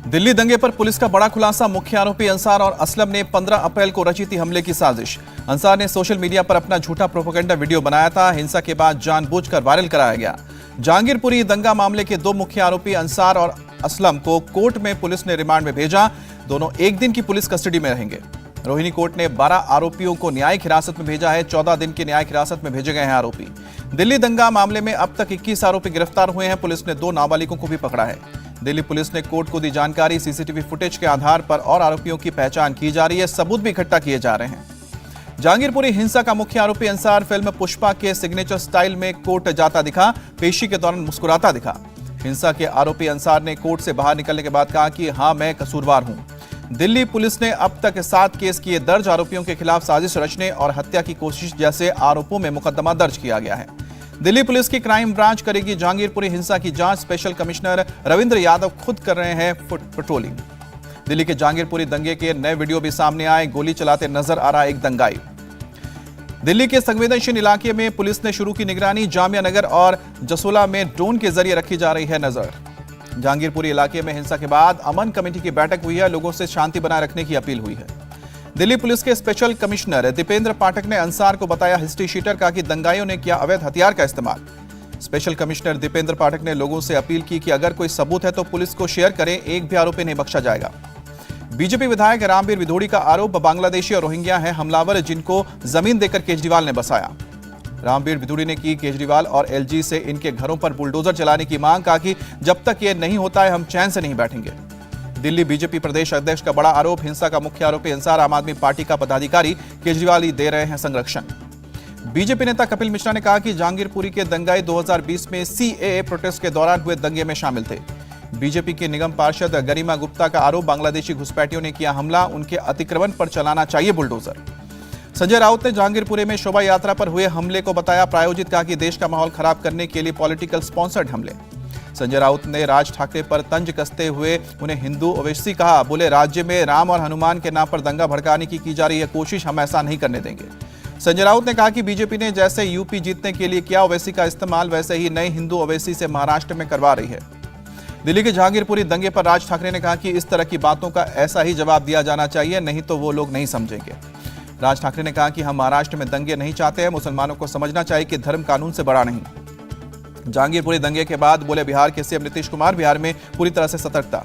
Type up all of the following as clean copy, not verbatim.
दिल्ली दंगे पर पुलिस का बड़ा खुलासा। मुख्य आरोपी अंसार और असलम ने 15 अप्रैल को रची थी हमले की साजिश। अंसार ने सोशल मीडिया पर अपना झूठा प्रोपेगेंडा वीडियो बनाया था। हिंसा के बाद जानबूझकर वायरल कराया गया। जहांगीरपुरी दंगा मामले के दो मुख्य आरोपी अंसार और असलम को कोर्ट में पुलिस ने रिमांड में भेजा। दोनों एक दिन की पुलिस कस्टडी में रहेंगे। रोहिणी कोर्ट ने 12 आरोपियों को न्यायिक हिरासत में भेजा है। 14 दिन की न्यायिक हिरासत में भेजे गए हैं आरोपी। दिल्ली दंगा मामले में अब तक 21 आरोपी गिरफ्तार हुए हैं। पुलिस ने 2 नाबालिगों को भी पकड़ा है। दिल्ली पुलिस ने कोर्ट को दी जानकारी। सीसीटीवी फुटेज के आधार पर और आरोपियों की पहचान की जा रही है। सबूत भी इकट्ठा किए जा रहे हैं। जहांगीरपुरी हिंसा का मुख्य आरोपी अंसार फिल्म पुष्पा के सिग्नेचर स्टाइल में कोर्ट जाता दिखा। पेशी के दौरान मुस्कुराता दिखा। हिंसा के आरोपी अंसार ने कोर्ट से बाहर निकलने के बाद कहा कि हां, मैं कसूरवार हूं। दिल्ली पुलिस ने अब तक 7 केस किए दर्ज। आरोपियों के खिलाफ साजिश रचने और हत्या की कोशिश जैसे आरोपों में मुकदमा दर्ज किया गया है। दिल्ली पुलिस की क्राइम ब्रांच करेगी जहांगीरपुरी हिंसा की जांच। स्पेशल कमिश्नर रविंद्र यादव खुद कर रहे हैं पेट्रोलिंग। दिल्ली के जहांगीरपुरी दंगे के नए वीडियो भी सामने आए। गोली चलाते नजर आ रहा एक दंगाई। दिल्ली के संवेदनशील इलाके में पुलिस ने शुरू की निगरानी। जामिया नगर और जसोला में ड्रोन के जरिए रखी जा रही है नजर। जहांगीरपुरी इलाके में हिंसा के बाद अमन कमेटी की बैठक हुई है। लोगों से शांति बनाए रखने की अपील हुई है। दिल्ली पुलिस के स्पेशल कमिश्नर दीपेंद्र पाठक ने अंसार को बताया हिस्ट्री शीटर। कहा कि दंगाइयों ने किया अवैध हथियार का इस्तेमाल। स्पेशल कमिश्नर दीपेंद्र पाठक ने लोगों से अपील की कि अगर कोई सबूत है तो पुलिस को शेयर करें। एक भी आरोपी नहीं बख्शा जाएगा। बीजेपी विधायक रामवीर विधोड़ी का आरोप बांग्लादेशी और रोहिंग्या हैं हमलावर, जिनको जमीन देकर केजरीवाल ने बसाया। रामवीर विधोड़ी ने की केजरीवाल और एलजी से इनके घरों पर बुलडोजर चलाने की मांग। कहा कि जब तक ये नहीं होता है हम चैन से नहीं बैठेंगे। दिल्ली बीजेपी प्रदेश अध्यक्ष का बड़ा आरोप। हिंसा का मुख्य आरोपी अंसार आम आदमी पार्टी का पदाधिकारी। केजरीवाल ही दे रहे हैं संरक्षण। बीजेपी नेता कपिल मिश्रा ने कहा कि जहांगीरपुरी के दंगाई 2020 में सीएए प्रोटेस्ट के दौरान हुए दंगे में शामिल थे। बीजेपी के निगम पार्षद गरिमा गुप्ता का आरोप। बांग्लादेशी घुसपैठियों ने किया हमला। उनके अतिक्रमण पर चलाना चाहिए बुलडोजर। संजय राउत ने जहांगीरपुरी में शोभा यात्रा पर हुए हमले को बताया प्रायोजित। कहा कि देश का माहौल खराब करने के लिए पॉलिटिकल स्पॉन्सर्ड हमले। संजय राउत ने राज ठाकरे पर तंज कसते हुए उन्हें हिंदू ओवैसी कहा। बोले, राज्य में राम और हनुमान के नाम पर दंगा भड़काने की जा रही है कोशिश, हम ऐसा नहीं करने देंगे। संजय राउत ने कहा कि बीजेपी ने जैसे यूपी जीतने के लिए किया ओवैसी का इस्तेमाल, वैसे ही नए हिंदू ओवैसी से महाराष्ट्र में करवा रही है। दिल्ली के जहांगीरपुरी दंगे पर राज ठाकरे ने कहा कि इस तरह की बातों का ऐसा ही जवाब दिया जाना चाहिए, नहीं तो वो लोग नहीं समझेंगे। राज ठाकरे ने कहा कि हम महाराष्ट्र में दंगे नहीं चाहते हैं। मुसलमानों को समझना चाहिए कि धर्म कानून से बड़ा नहीं। जहांगीरपुरी दंगे के बाद बोले बिहार के सीएम नीतीश कुमार, बिहार में पूरी तरह से सतर्कता।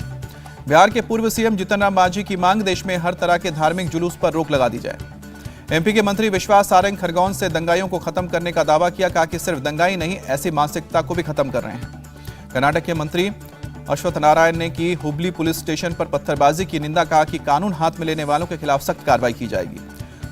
बिहार के पूर्व सीएम जीतन राम मांझी की मांग, देश में हर तरह के धार्मिक जुलूस पर रोक लगा दी जाए। एमपी के मंत्री विश्वास सारंग खरगोन से दंगाइयों को खत्म करने का दावा किया। कहा कि सिर्फ दंगाई नहीं, ऐसी मानसिकता को भी खत्म कर रहे हैं। कर्नाटक के मंत्री अश्वत्थ नारायण ने की हुबली पुलिस स्टेशन पर पत्थरबाजी की निंदा। कहा कि कानून हाथ में लेने वालों के खिलाफ सख्त कार्रवाई की जाएगी।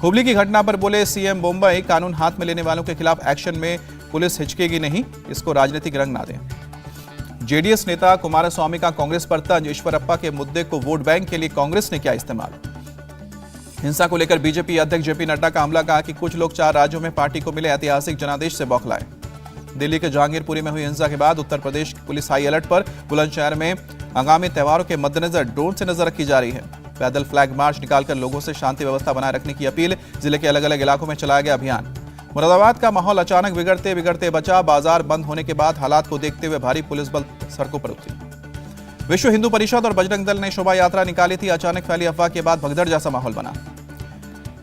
हुबली की घटना पर बोले सीएम मुंबई, कानून हाथ में लेने वालों के खिलाफ एक्शन में पुलिस हिचकेगी नहीं, इसको राजनीतिक रंग ना दें। जेडीएस नेता कुमारस्वामी का कांग्रेस पर तंज। ईश्वरप्पा के मुद्दे को वोट बैंक के लिए कांग्रेस ने किया इस्तेमाल। हिंसा को लेकर बीजेपी अध्यक्ष जेपी नड्डा का हमला। कहा कि कुछ लोग 4 राज्यों में पार्टी को मिले ऐतिहासिक जनादेश से बौखलाए। दिल्ली के जहांगीरपुरी में हुई हिंसा के बाद Uttar Pradesh police high alert पर। बुलंदशहर में आगामी त्योहारों के मद्देनजर ड्रोन से नजर रखी जा रही है। पैदल फ्लैग मार्च निकालकर लोगों से शांति व्यवस्था बनाए रखने की अपील। जिले के अलग अलग इलाकों में चलाया गया अभियान। मुरादाबाद का माहौल अचानक बिगड़ते बिगड़ते बचा। बाजार बंद होने के बाद हालात को देखते हुए भारी पुलिस बल सड़कों पर उतरी। विश्व हिंदू परिषद और बजरंग दल ने शोभा यात्रा निकाली थी। अचानक फैली अफवाह के बाद भगदड़ जैसा माहौल बना।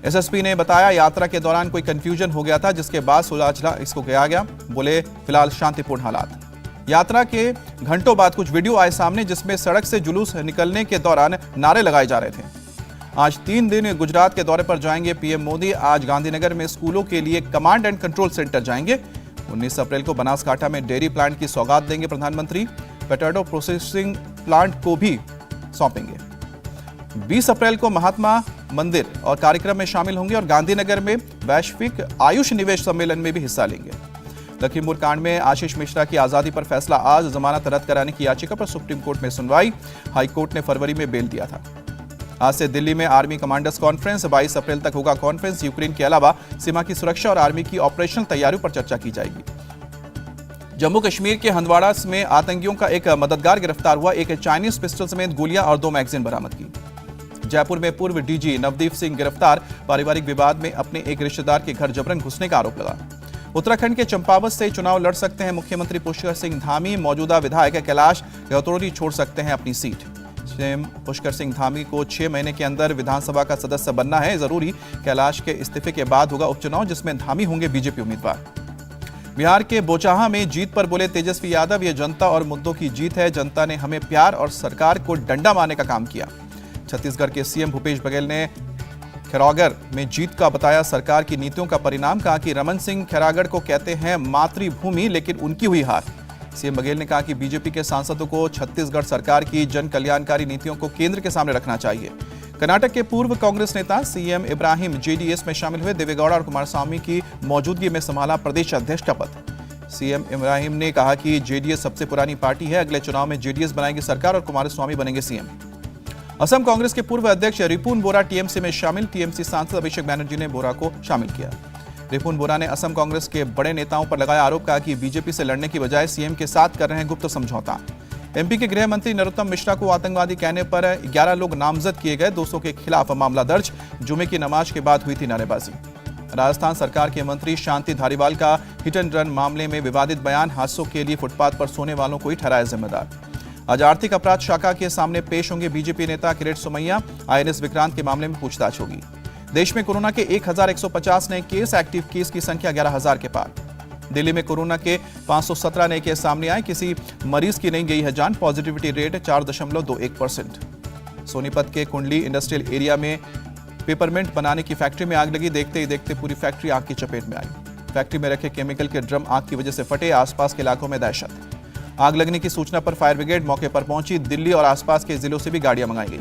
एसएसपी ने बताया यात्रा के दौरान कोई कंफ्यूजन हो गया था, जिसके बाद सुलझा इसको किया गया। बोले फिलहाल शांतिपूर्ण हालात। यात्रा के घंटों बाद कुछ वीडियो आए सामने, जिसमें सड़क से जुलूस निकलने के दौरान नारे लगाए जा रहे थे। आज 3 दिन गुजरात के दौरे पर जाएंगे पीएम मोदी। आज गांधीनगर में स्कूलों के लिए कमांड एंड कंट्रोल सेंटर जाएंगे। 19 अप्रैल को बनासकांठा में डेयरी प्लांट की सौगात देंगे प्रधानमंत्री। पोटैटो प्रोसेसिंग प्लांट को भी सौंपेंगे। 20 अप्रैल को महात्मा मंदिर और कार्यक्रम में शामिल होंगे और गांधीनगर में वैश्विक आयुष निवेश सम्मेलन में भी हिस्सा लेंगे। लखीमपुर कांड में आशीष मिश्रा की आजादी पर फैसला आज। जमानत रद्द कराने की याचिका पर सुप्रीम कोर्ट में सुनवाई। हाईकोर्ट ने फरवरी में बेल दिया था। आज से दिल्ली में आर्मी कमांडर्स कॉन्फ्रेंस। 22 अप्रैल तक होगा कॉन्फ्रेंस। यूक्रेन के अलावा सीमा की सुरक्षा और आर्मी की ऑपरेशनल तैयारियों पर चर्चा की जाएगी। जम्मू कश्मीर के हंदवाड़ा में आतंकियों का एक मददगार गिरफ्तार हुआ। एक चाइनीज पिस्टल समेत गोलियां और 2 मैगजीन बरामद की। जयपुर में पूर्व डीजी नवदीप सिंह गिरफ्तार। पारिवारिक विवाद में अपने एक रिश्तेदार के घर जबरन घुसने का आरोप लगा। उत्तराखंड के चंपावत से चुनाव लड़ सकते हैं मुख्यमंत्री पुष्कर सिंह धामी। मौजूदा विधायक कैलाश गहतोड़ी छोड़ सकते हैं अपनी सीट। सीएम पुष्कर सिंह धामी को 6 महीने के अंदर विधानसभा का सदस्य बनना है जरूरी। कैलाश के इस्तीफे के बाद होगा उपचुनाव, जिसमें धामी होंगे बीजेपी उम्मीदवार। बिहार के बोचाहा में जीत पर बोले तेजस्वी यादव, ये जनता और मुद्दों की जीत है। जनता ने हमें प्यार और सरकार को डंडा मारने का काम किया। छत्तीसगढ़ के सीएम भूपेश बघेल ने खैरागढ़ में जीत का बताया सरकार की नीतियों का परिणाम। कहा कि रमन सिंह खैरागढ़ को कहते हैं मातृभूमि, लेकिन उनकी हुई हार। सीएम बघेल ने कहा कि बीजेपी के सांसदों को छत्तीसगढ़ सरकार की जन कल्याणकारी नीतियों को केंद्र के सामने रखना चाहिए। कर्नाटक के पूर्व कांग्रेस नेता सीएम इब्राहिम जेडीएस में शामिल हुए। देवेगौड़ा और कुमारस्वामी की मौजूदगी में संभाला प्रदेश अध्यक्ष का पद। सीएम इब्राहिम ने कहा कि जेडीएस सबसे पुरानी पार्टी है, अगले चुनाव में जेडीएस बनाएगी सरकार और कुमारस्वामी बनेंगे सीएम। असम कांग्रेस के पूर्व अध्यक्ष रिपुन बोरा टीएमसी में शामिल। टीएमसी सांसद अभिषेक बैनर्जी ने बोरा को शामिल किया। रिपुन बोरा ने असम कांग्रेस के बड़े नेताओं पर लगाया आरोप। कहा कि बीजेपी से लड़ने की बजाय सीएम के साथ कर रहे हैं गुप्त समझौता। एमपी के गृह मंत्री नरोत्तम मिश्रा को आतंकवादी कहने पर 11 लोग नामजद किए गए। 200 के खिलाफ मामला दर्ज। जुमे की नमाज के बाद हुई थी नारेबाजी। राजस्थान सरकार के मंत्री शांति धारीवाल का हिट एंड रन मामले में विवादित बयान। हादसों के लिए फुटपाथ पर सोने वालों को ही ठहराया जिम्मेदार। आज आर्थिक अपराध शाखा के सामने पेश होंगे बीजेपी नेता किरीट सोमैया। आईएनएस विक्रांत के मामले में पूछताछ होगी। देश में कोरोना के 1150 नए केस। एक्टिव केस की संख्या 11,000 के पार। दिल्ली में कोरोना के 517 नए केस सामने आए। किसी मरीज की नहीं गई है जान। Positivity rate 4.21%। सोनीपत के कुंडली इंडस्ट्रियल एरिया में पेपरमेंट बनाने की फैक्ट्री में आग लगी। देखते ही देखते पूरी फैक्ट्री आग की चपेट में आई। फैक्ट्री में रखे केमिकल के ड्रम आग की वजह से फटे। आसपास के इलाकों में दहशत। आग लगने की सूचना पर फायर ब्रिगेड मौके पर पहुंची। दिल्ली और आसपास के जिलों से भी गाड़ियां मंगाई गई।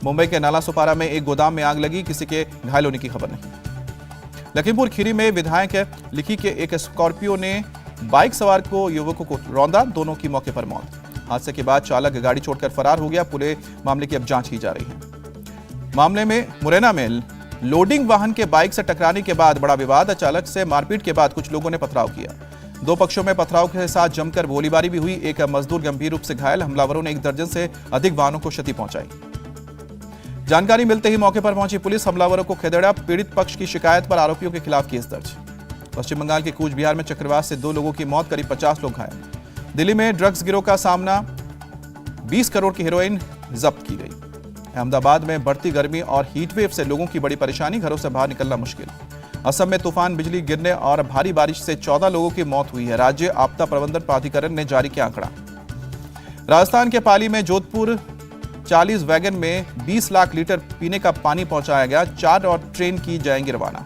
मुंबई के नाला सुपारा में एक गोदाम में आग लगी। किसी के घायल होने की खबर नहीं। लखीमपुर खीरी में विधायक लिखी के एक स्कॉर्पियो ने बाइक सवार को युवकों को रौंदा। दोनों की मौके पर मौत। हादसे के बाद चालक गाड़ी छोड़कर फरार हो गया। पूरे मामले की अब जांच की जा रही है। मामले में मुरैना में लोडिंग वाहन के बाइक से टकराने के बाद बड़ा विवाद। चालक से मारपीट के बाद कुछ लोगों ने पथराव किया। दो पक्षों में पथराव के साथ जमकर गोलीबारी भी हुई। एक मजदूर गंभीर रूप से घायल। हमलावरों ने 1 दर्जन से अधिक वाहनों को क्षति पहुंचाई। जानकारी मिलते ही मौके पर पहुंची पुलिस हमलावरों को खदेड़ा। पीड़ित पक्ष की शिकायत पर आरोपियों के खिलाफ केस दर्ज। पश्चिम बंगाल के कूच बिहार में चक्रवात से 2 लोगों की मौत, करीब 50 लोग घायल। दिल्ली में ड्रग्स गिरोह का सामना, 20 करोड़ की हेरोइन जब्त की गई। अहमदाबाद में बढ़ती गर्मी और हीटवेव से लोगों की बड़ी परेशानी, घरों से बाहर निकलना मुश्किल। असम में तूफान, बिजली गिरने और भारी बारिश से 14 लोगों की मौत हुई है। राज्य आपदा प्रबंधन प्राधिकरण ने जारी किया आंकड़ा। राजस्थान के पाली में जोधपुर 40 वैगन में 20 लाख लीटर पीने का पानी पहुंचाया गया। 4 और ट्रेन की जाएंगी रवाना।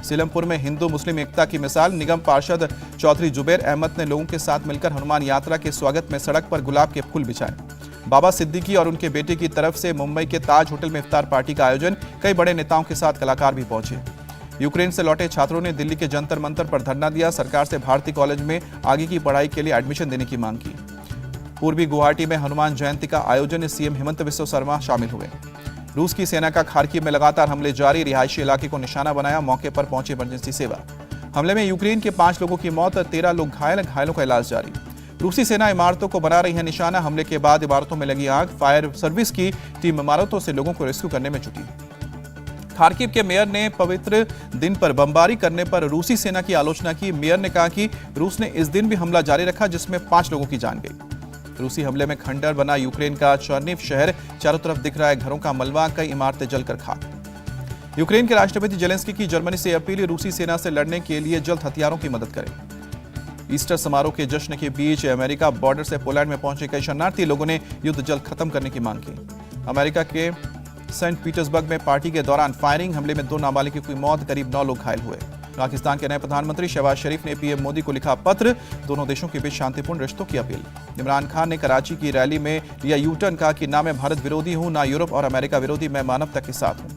सीलमपुर में हिंदू मुस्लिम एकता की मिसाल, निगम पार्षद चौधरी जुबैर अहमद ने लोगों के साथ मिलकर हनुमान यात्रा के स्वागत में सड़क पर गुलाब के फूल बिछाए। बाबा सिद्दीकी और उनके बेटे की तरफ से मुंबई के ताज होटल में इफ्तार पार्टी का आयोजन। कई बड़े नेताओं के साथ कलाकार भी पहुंचे। यूक्रेन से लौटे छात्रों ने दिल्ली के जंतर मंतर पर धरना दिया। सरकार से भारती कॉलेज में आगे की पढ़ाई के लिए एडमिशन देने की मांग की। पूर्वी गुवाहाटी में हनुमान जयंती का आयोजन, सीएम हेमंत बिस्वा शर्मा शामिल हुए। रूस की सेना का खार्किव में लगातार हमले जारी, रिहायशी इलाके को निशाना बनाया। मौके पर पहुंची इमरजेंसी सेवा। हमले में यूक्रेन के 5 लोगों की मौत, 13 लोग घायल। घायलों का इलाज जारी। रूसी सेना इमारतों को बना रही है निशाना। हमले के बाद इमारतों में लगी आग। फायर सर्विस की टीम इमारतों से लोगों को रेस्क्यू करने में जुटी। खार्किव के मेयर ने पवित्र दिन पर बमबारी करने पर रूसी सेना की आलोचना की। मेयर ने कहा कि रूस ने इस दिन भी हमला जारी रखा, जिसमें 5 लोगों की जान गई। रूसी हमले में खंडर बना यूक्रेन का चर्निव शहर, चारों तरफ दिख रहा है घरों का मलबा, कई इमारतें जलकर खाक। यूक्रेन के राष्ट्रपति जेलेंस्की की जर्मनी से अपील, रूसी सेना से लड़ने के लिए जल्द हथियारों की मदद करें। ईस्टर समारोह के जश्न के बीच अमेरिका बॉर्डर से पोलैंड में पहुंचे कई शरणार्थी। लोगों ने युद्ध जल्द खत्म करने की मांग की। अमेरिका के सेंट पीटर्सबर्ग में पार्टी के दौरान फायरिंग, हमले में 2 नाबालिग की मौत, करीब 9 लोग घायल हुए। पाकिस्तान के नए प्रधानमंत्री शहबाज शरीफ ने पीएम मोदी को लिखा पत्र, दोनों देशों के बीच शांतिपूर्ण रिश्तों की अपील। इमरान खान ने कराची की रैली में लिया यूटर्न, कहा कि ना मैं भारत विरोधी हूं, ना यूरोप और अमेरिका विरोधी, मैं मानवता के साथ हूं।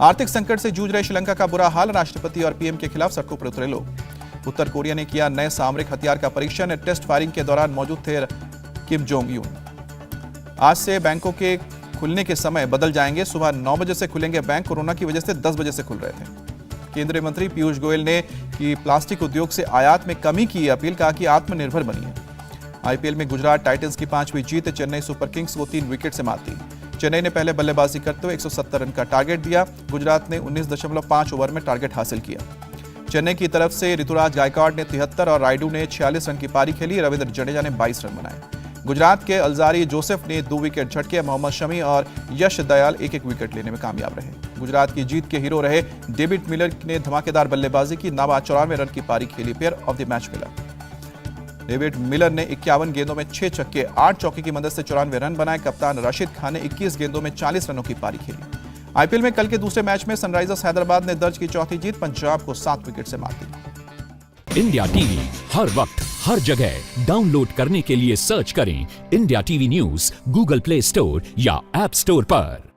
आर्थिक संकट से जूझ रहे श्रीलंका का बुरा हाल, राष्ट्रपति और पीएम के खिलाफ सड़कों पर उतरे लोग। उत्तर कोरिया ने किया नए सामरिक हथियार का परीक्षण, टेस्ट फायरिंग के दौरान मौजूद थे किम जोंग यून। आज से बैंकों के खुलने के समय बदल जाएंगे। सुबह 9 बजे से खुलेंगे बैंक, कोरोना की वजह से 10 बजे से खुल रहे थे। केंद्रीय मंत्री पीयूष गोयल ने की प्लास्टिक उद्योग से आयात में कमी की अपील, कहा कि आत्मनिर्भर बनिए। आईपीएल में गुजरात टाइटंस की 5वीं जीत, चेन्नई सुपर किंग्स को 3 विकेट से मात दी। चेन्नई ने पहले बल्लेबाजी करते हुए 170 रन का टारगेट दिया। गुजरात ने 19.5 ओवर में टारगेट हासिल किया। चेन्नई की तरफ से ऋतुराज गायकवाड़ ने 73 और रायडू ने 46 रन की पारी खेली। रविंद्र जडेजा ने 22 रन बनाए। गुजरात के अलजारी जोसेफ ने 2 विकेट झटके, मोहम्मद शमी और यश दयाल एक एक विकेट लेने में कामयाब रहे। गुजरात की जीत के हीरो रहे डेविड मिलर ने धमाकेदार बल्लेबाजी की, नाबाद 94 रन की पारी खेली। Player of the match Miller David Miller ने 51 गेंदों में 6 छक्के 8 चौके की मदद से 94 रन बनाए। कप्तान राशिद खान ने 21 गेंदों में 40 रनों की पारी खेली। आईपीएल में कल के दूसरे मैच में सनराइजर्स हैदराबाद ने दर्ज की चौथी जीत, पंजाब को 7 विकेट से मात दी। इंडिया टीवी हर वक्त हर जगह डाउनलोड करने के लिए सर्च करें India TV news Google play store या ऐप स्टोर पर।